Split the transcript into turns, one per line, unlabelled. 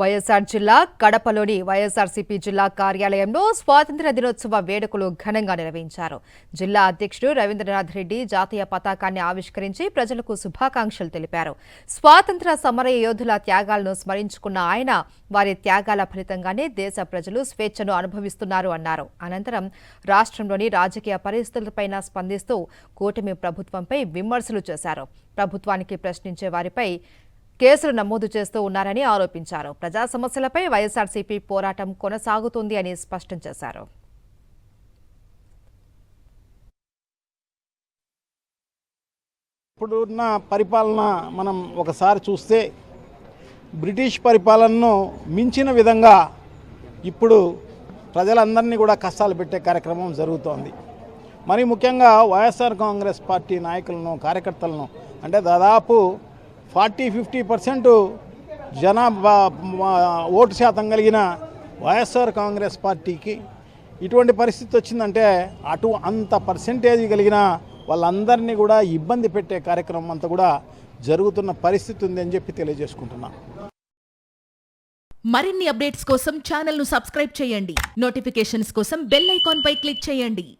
వైఎస్ఆర్ జిల్లా కడపలోని వైఎస్ఆర్సీపీ జిల్లా కార్యాలయంలో స్వాతంత్ర్య దినోత్సవ వేడుకలు ఘనంగా నిర్వహించారు. జిల్లా అధ్యక్షుడు రవీంద్రనాథ్ రెడ్డి జాతీయ పతాకాన్ని ఆవిష్కరించి ప్రజలకు శుభాకాంక్షలు తెలిపారు. స్వాతంత్ర్య సమర యోధుల త్యాగాలను స్మరించుకున్న ఆయన వారి త్యాగాల ఫలితంగానే దేశ ప్రజలు స్వేచ్ఛను అనుభవిస్తున్నారు అన్నారు. అనంతరం రాష్ట్రంలోని రాజకీయ పరిస్థితులపై స్పందిస్తూ కూటమి ప్రభుత్వంపై విమర్శలు చేశారు. ప్రభుత్వానికి ప్రశ్నించే వారిపై కేసులు నమోదు చేస్తూ ఉన్నారని ఆరోపించారు. ప్రజా సమస్యలపై వైఎస్ఆర్సీపీ పోరాటం కొనసాగుతుంది అని స్పష్టం చేశారు.
ఇప్పుడున్న పరిపాలన మనం ఒకసారి చూస్తే బ్రిటిష్ పరిపాలనను మించిన విధంగా ఇప్పుడు ప్రజలందరినీ కూడా కష్టాలు పెట్టే కార్యక్రమం జరుగుతోంది. మరి ముఖ్యంగా వైఎస్ఆర్ కాంగ్రెస్ పార్టీ నాయకులను కార్యకర్తలను అంటే దాదాపు 40-50% జనాభా ఓటు శాతం కలిగిన వైఎస్ఆర్ కాంగ్రెస్ పార్టీకి ఇటువంటి పరిస్థితి వచ్చిందంటే అంత పర్సెంటేజ్ కలిగిన వాళ్ళందరినీ కూడా ఇబ్బంది పెట్టే కార్యక్రమం అంతా కూడా జరుగుతున్న పరిస్థితి ఉందని చెప్పి తెలియజేసుకుంటున్నాను.
మరిన్ని అప్డేట్స్ కోసం ఛానల్ను సబ్స్క్రైబ్ చేయండి. నోటిఫికేషన్స్ కోసం బెల్ ఐకాన్ పై క్లిక్ చేయండి.